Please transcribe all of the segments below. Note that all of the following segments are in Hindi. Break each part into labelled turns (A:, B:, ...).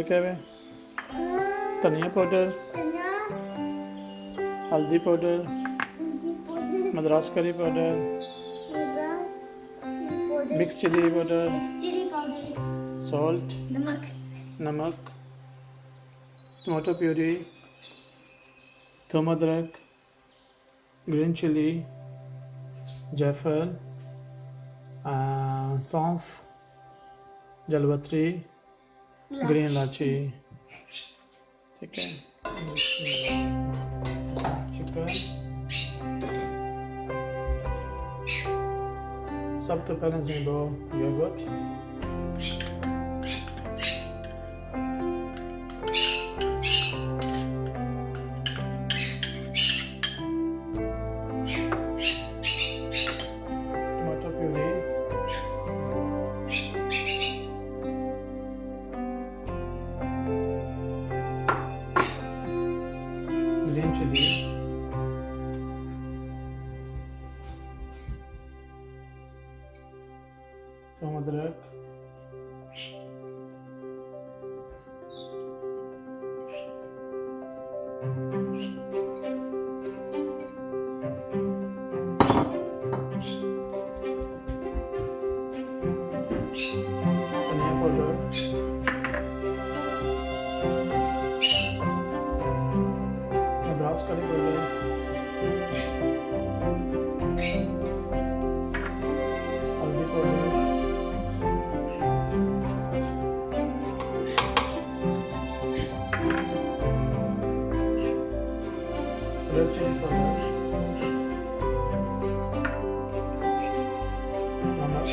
A: क्या है धनिया पाउडर, हल्दी powder, Madras curry powder, mix chilli powder, salt, नमक, टमाटो प्यूरी, थोम अदरक, ग्रीन चिली, जायफल, सौंफ, जलवतरी, ग्रीन इलायची। ठीक है, चिकन सब तो पहले से दो yoghurt, tomato puree, green chilli, थोम अदरक, धनिया पाउडर, मद्रास करी पाउडर, हल्दी पाउडर, रेड चिली पाउडर, नमक,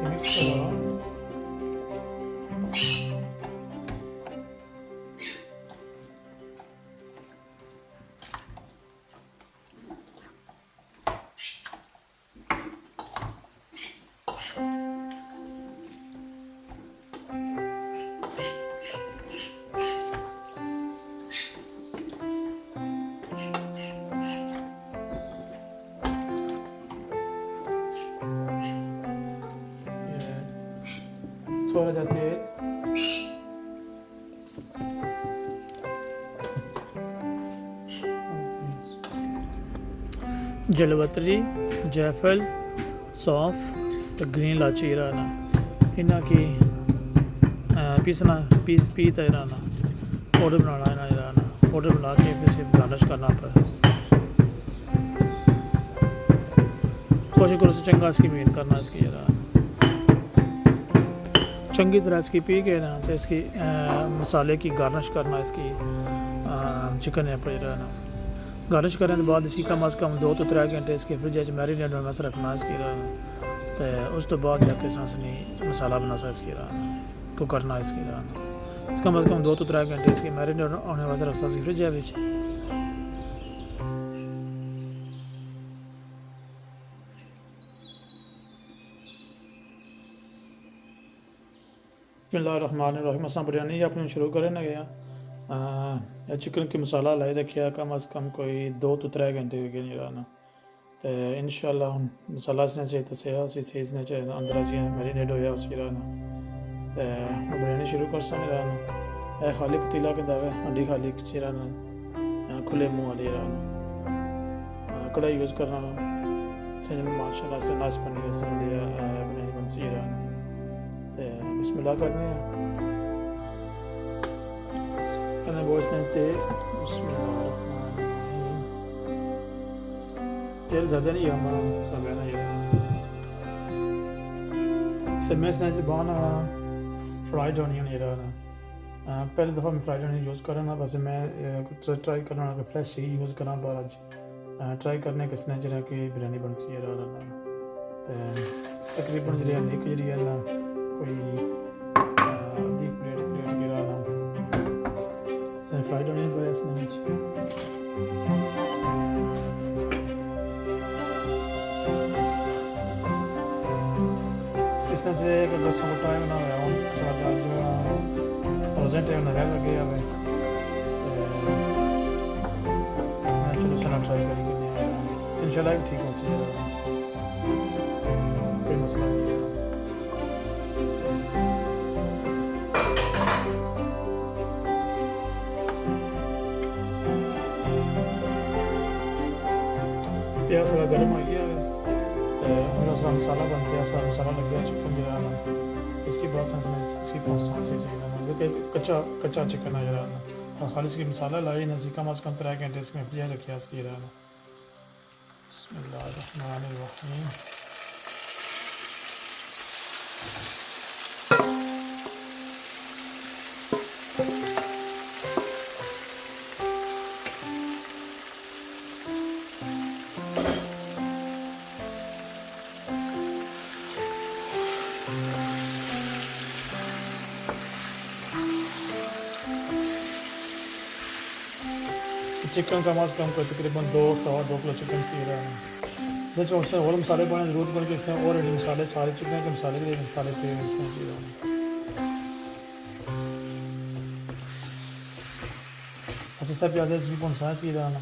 A: मिक्स करो। थोड़ा सा तेल, जलवतरी, जायफल, सौंफ तो ग्रीन इलायची रहना इन्ना की पीसना पीता ही रहना, पाउडर बनाना इन्ना रहना, पाउडर बना के फिर सिर्फ गार्निश करना पर कोशिश करो से चंगा इसकी मेन करना इसकी जरा चंगी तरह इसकी पी के ना तो इसकी मसाले की गार्निश करना इसकी चिकन है पर रहना गार्निश करने के बाद इसकी कम अज़ कम 2 तो 3 घंटे इसके फ्रिज में मैरिनेट होने वास्ते रखना इसकी रहना तो उस तो बाद जाके सांसनी मसाला बना सा इसकी रहना को करना इसकी रहना कम अज़ कम 2 तो 3 घंटे इसकी मैरिनेट होने वास्ते रखना इसकी फ्रिज है। बिस्मिल्लाहिर्रहमानिर्रहीम। असां बिरयानी अपनी शुरू करें ना गया चिकन की मसाला लाई रखिया कम अज़ कम कोई 2 तो 3 घंटे हो गए नहीं रहना तो इंशाल्लाह हम मसाला इसने से तसिया सही इसने अंदर जी मैरिनेट होया उसकी रहना तो बिरयानी शुरू कर सकते रहना खाली पतीला के दावे हंडी खाली खिंची रहना खुले मुँह वाली रहना कढ़ाई यूज़ करना माशाल्लाह से नाश बन गया बिरयानी बन सी रहना बिस्मिल्लाह करने हैं बोझने तेल ज़्यादा नहीं हम सब है ना ये समय से बना फ्राइड ऑनियन ये रहा पहले दफ़ा मैं फ्राइड ऑनियन यूज़ करा ना बस मैं कुछ ट्राई करना फ्रेश ही यूज़ करा पर आज ट्राई करने के स्नैच की बिरयानी बन सी रहा तकरीबन जी है ना कोई आधी प्लेट गिरा ना फ्राइड ऑनियन पर स्नैच इस तरह से अगर दोस्तों को टाइम ना हो प्रेजेंट टाइम ना रह गया है चलो सलाद ट्राई करेंगे इंशाल्लाह ठीक हो सके कोई मसला नहीं है प्याज सारा गर्म हो गया मेरा सारा मसाला बन गया सारा मसाला लग गया चिकन जो है ना इसके बाद इसकी पहुँचना से सही रहना कच्चा चिकन आ रहा है खाली इसकी मसाला लाई ना कम अज़ कम 3 घंटे इसमें फ्रिज रखिया इसकी रहना बिस्मिल्लाहिर्रहमानिर्रहीम चिकन कम अज़ कम तकरीबन 2 किलो चिकन सी रहा है सच और मसाले पाने जरूरत पड़ के और मसाले सारे चिकन के मसाले के मसाले पे इसमें सी रहा है अच्छा सब प्याज इसकी पहुँचा सी रहा ना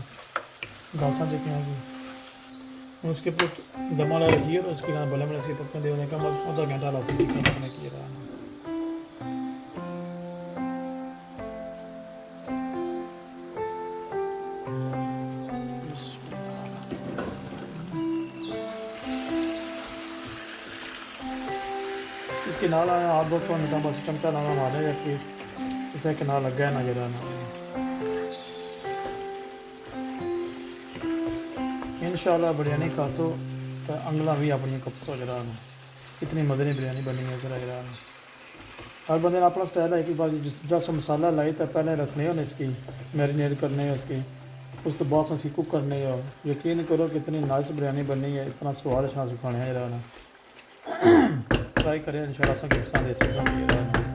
A: गालसा चिकन की उसके ऊपर दमा ला रखी है और उसके बाद भले इसके पकने देने का बस आधा घंटा ला सकती चिकन पकने की रहा है इसके नाल आप दोस्तों ने बस चमचा लाना मारे या कि इसे के नाल लग गया ना जरा ना इंशाल्लाह बिरयानी खासो तो अंगला भी अपनी कपसो जरा ना कितनी मज़े की बिरयानी बनी है जरा जरा हर बंदे ने अपना स्टाइल है कि बाकी जैसा मसाला लाई तो पहले रखने हो इसकी मैरिनेट करने हो इसकी उस तो बाद उसकी कुक करने हो यकीन करो कितनी नाइस बिरयानी बनी है इतना स्वाद अच्छा सुखाने है जरा ना ट्राई करें इंशाल्लाह सबकी पसंद ऐसी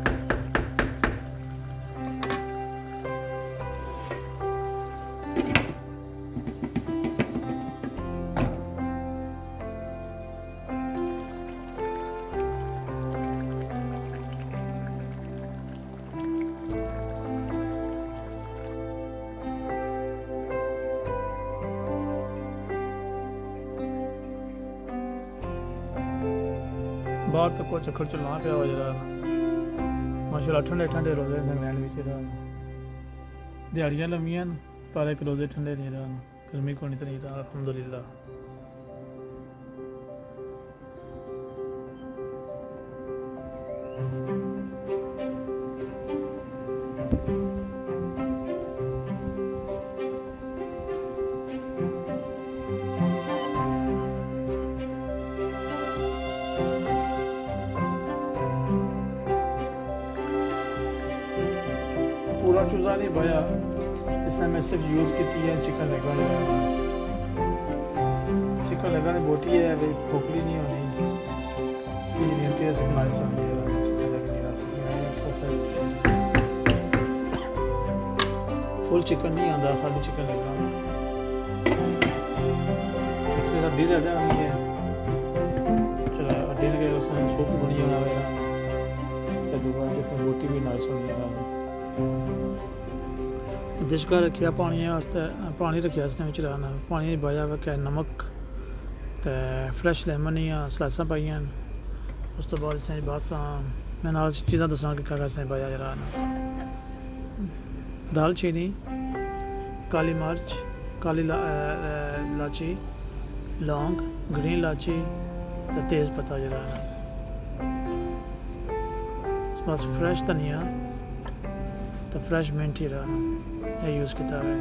A: बाहर तो कुछ चक्कर चलना पिया हो जरा माशाल्लाह ठंडे ठंडे रोजे इंग्लैंड में रहा दिहाड़ियाँ लम्बियां पर एक रोजे ठंडे नहीं रहा गर्मी को नहीं रहा अल्हम्दुलिल्लाह पूरा चूज़ा नहीं भया इसने मैं सिर्फ यूज़ की है चिकन लगा ने बोटी है भाई खोखली नहीं होनी सी टेस्ट नाइस होनी है फुल चिकन नहीं आता खाली चिकन लगा इससे हड्डी ज़्यादा नहीं है चलो हड्डी लगे उसने सूप बनी होना तो दोबारा जैसे बोटी भी नाइस होनी है डिशका रखिया पानी वास्ते पानी रखिया इसने बिच रहना पानी बाया हुआ नमक तो फ्रैश लेमन या सलाइसां पाइया उस तो बाद इसने बस मैं नाल चीज़ां दसा कि क्या इसने पाया जरा दालचीनी काली मिर्च काली लाची लौंग ग्रीन लाची तो तेज़ पत्ता जरा बस फ्रैश धनिया तो फ्रैश मिंट ही रहा ये यूज़ किया है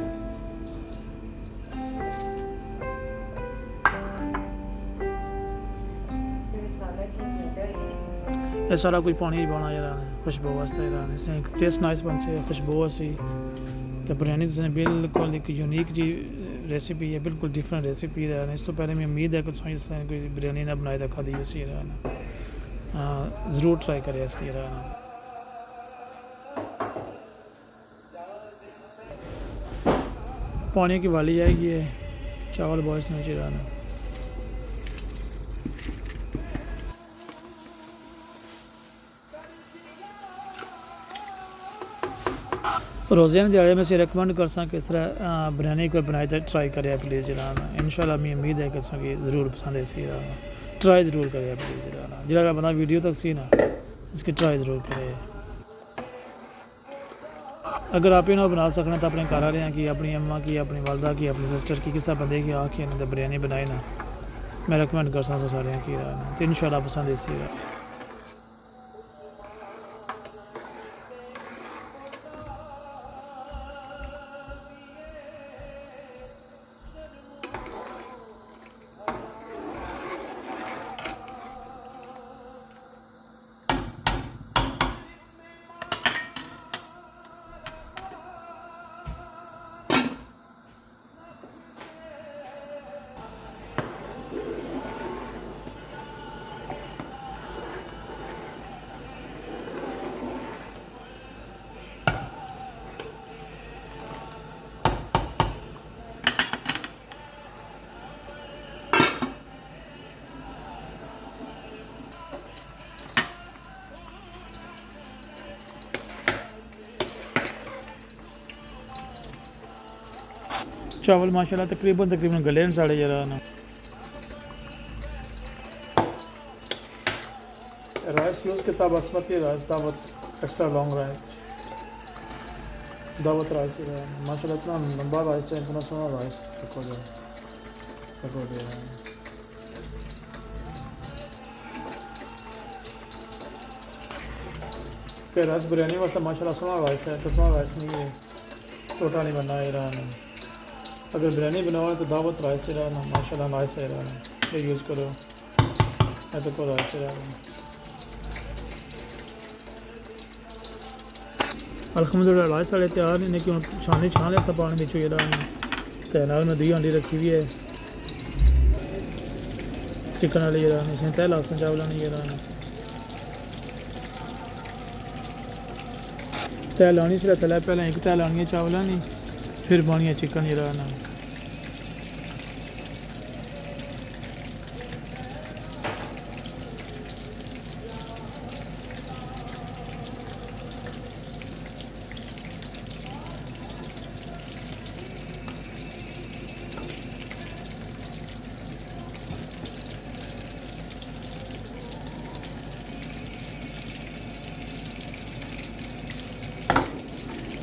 A: ये सारा कुछ पानी बना जरा खुशबू वास्ते इसने टेस्ट नाइस बन से खुशबू सी तो बिरयानी बिल्कुल एक यूनिक जी रेसिपी है बिल्कुल डिफरेंट रेसिपी है इस तो पहले मैं उम्मीद है कि कोई बिरयानी ना बनाई तो खादी उसी रहना ज़रूर ट्राई करें इसकी रहना पानी की वाली आएगी ये चावल बॉयस में चिराना रोज़े ने दिहाड़े में से रिकमेंड कर सा किस तरह बिरयानी को बनाई ट्राई करे प्लीज़ जरा इंशाल्लाह मैं उम्मीद है कि इसमें ज़रूर पसंद है सी ट्राई ज़रूर करे प्लीज़ जरा जरा बंदा वीडियो तक सी ना इसकी ट्राई ज़रूर करे। अगर आप इन्हों बना सकना तो अपने घर वाले की अपनी अम्मा की अपनी वालदा की अपनी सिस्टर की किसी बंदे की आके बिरयानी बनाई ना मैं रिकमेंड कर सा सारे की तो इंशाल्लाह पसंद है सी। चावल माशाल्लाह तकरीबन गले न साढ़े जरा ना राइस यूज़ किया बासमती राइस दावत एक्स्ट्रा लॉन्ग राइस दावत राइस माशाल्लाह इतना लंबा राइस है इतना सोना राइस रखो के राइस बिरयानी वास्ते माशाल्लाह सोना राइस है टुटना राइस नहीं है टोटा नहीं बनना है रहना। अगर बिरयानी बनाओ तो दावत राइस से रहना माशाल्लाह राइस से रहना ये यूज़ करो मैं तो को राइस से रहना। अल्हम्दुलिल्लाह राइस साढ़े तैयार नहीं क्यों छान लिया सब पानी बिचो ये नाल में 2 अंडी रखी हुई है चिकन वाली ये इसमें तय लसन चावल नहीं ये तय लानी से तला पहले एक तय लानी है चावल नहीं फिर पानी है चिकन ये रहना।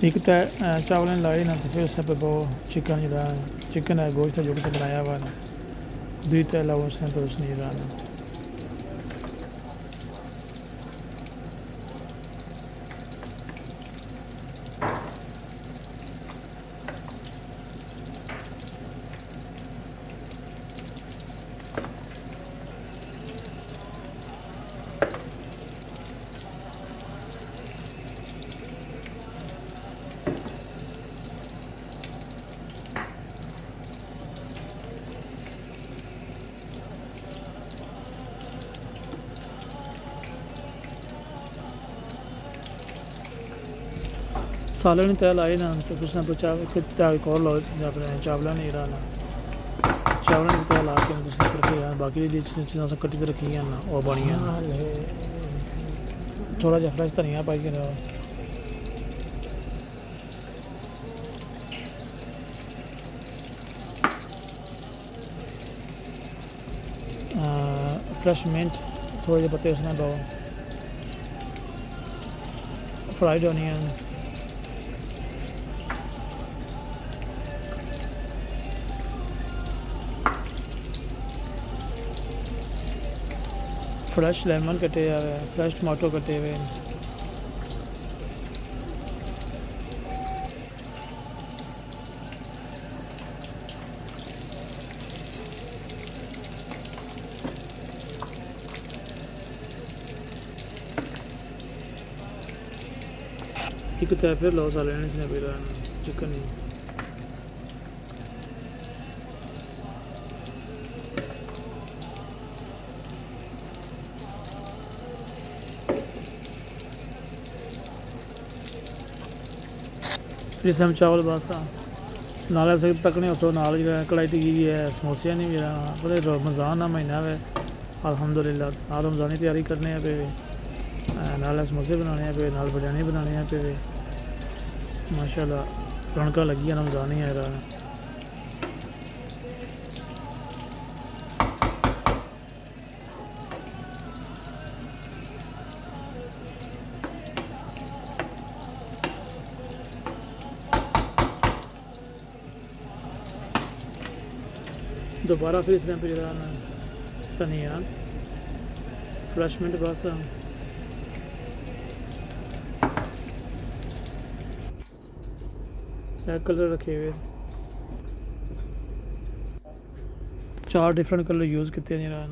A: एक चावल लाई ना तो फिर उससे पे वो चिकन चिकन है गोश्त है जो कि बनाया हुआ ना 2 तय लाओ उसने तो उसने रहना। सालन तय लाए ना तो कुछ ना कुछ एक और लो अपने चावल नहीं रहना चावल नहीं तय ला के रखे बाकी चीज़ों से कट्टी रखी ना वो बनी थोड़ा जहा फ्रेश धनिया पाई के फ्रेश मिंट थोड़े जे पत्ते उसमें दो फ्राइड ऑनियन फ्रेश लेमन कटे हुए फ्रेश टमाटो कटे हुए एक तय फिर लो साले इसने फिर चिकन ही फिर हम चावल बस नाल ऐसे तकने उसो नाल कढ़ाई टिकी है समोसे नहीं जरा पूरे रमज़ान का महीना है अल्हम्दुलिल्लाह आ रमज़ान की तैयारी करने पे नाल समोसे बनाने पे नाल बिरयानी बनाने पे माशाल्लाह रौनक लगी ना मज़ा नहीं आ रहा है। दोबारा फिर इसने पे जरा धनिया फ्रेश मिंट बस कलर रखे हुए 4 डिफरेंट कलर यूज़ किए नहीं रहा।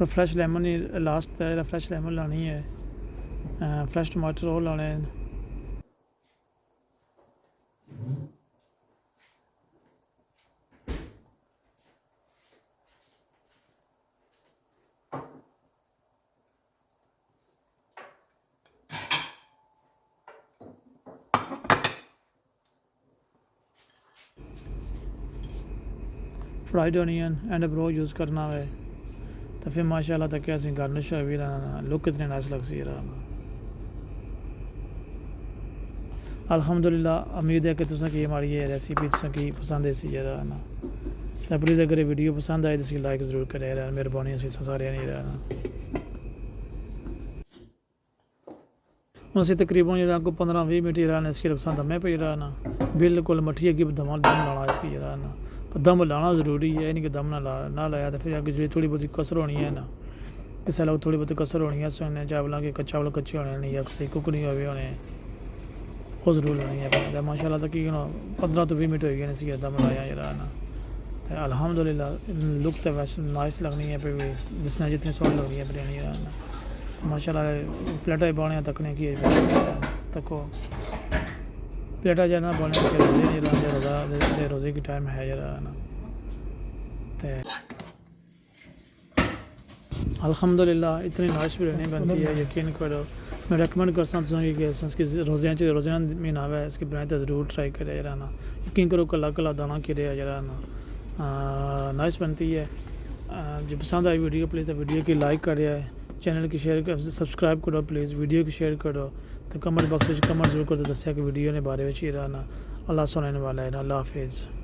A: फ्रैश लेमन ही लास्ट है, फ्रैश लेमन लानी है, फ्रैश टमाटर और लाने हैं। Fried onion and bro use करना है तो फिर माशाल्लाह तक ऐसी गार्निश भी लुक कितनी नाइस लग सी रहा। अल्हम्दुलिल्लाह उम्मीद है कि तुसें की हमारी ये रेसिपी तुसें की पसंद आई सी है ना। तो प्लीज़ अगर ये वीडियो पसंद आए तो इसकी लाइक ज़रूर करें, मेहरबानी से सारे नहीं रहना। उसी तकरीबन जो को 15-20 मिनट ही रहना इसकी रखसा दमे पे रहना बिल्कुल मठी अगे दम लाना इसकी रहना। दम लाना ज़रूरी है, नहीं कि दम ना लाया तो फिर आगे जो थोड़ी बहुत कसर होनी है ना, किसी लोग थोड़ी बहुत कसर होनी है सुनने चावलों के चावल कच्चे होने नहीं या सही कुक नहीं हुए होने वो ज़रूर होनी है। माशाल्लाह तक 15 तो 20 मिनट हो गए इसी दम लाया जरा ना। तो अल्हम्दुलिल्लाह लुक तो वैसे नाइस लगनी है फिर जिसने जितनी सॉल लगनी है बिरयानी ना। माशाल्लाह प्लेटा बने तकने की तको प्लेटा जाना बने रोज़े रोज़े की टाइम है जरा ना। तो अल्हम्दुलिल्लाह इतनी नाइस बिरयानी बनती है, यकीन करो। मैं रेकमेंड करता हूँ कि इसकी रोज़ियाँ महीना है इसकी बनाई तो ज़रूर ट्राई करे जरा ना। यकीन करो कला कला दाना किरे जरा ना नाइस बनती है। जो पसंद आई वीडियो प्लीज़ वीडियो की लाइक करे, चैनल की शेयर कर सब्सक्राइब करो प्लीज़, वीडियो की शेयर करो तो कमेंट बॉक्स में कमेंट जरूर करो दसिया कि वीडियो ने बारे में ही रहना। अल्लाह सुनने वाला है। अल्लाह हाफिज़।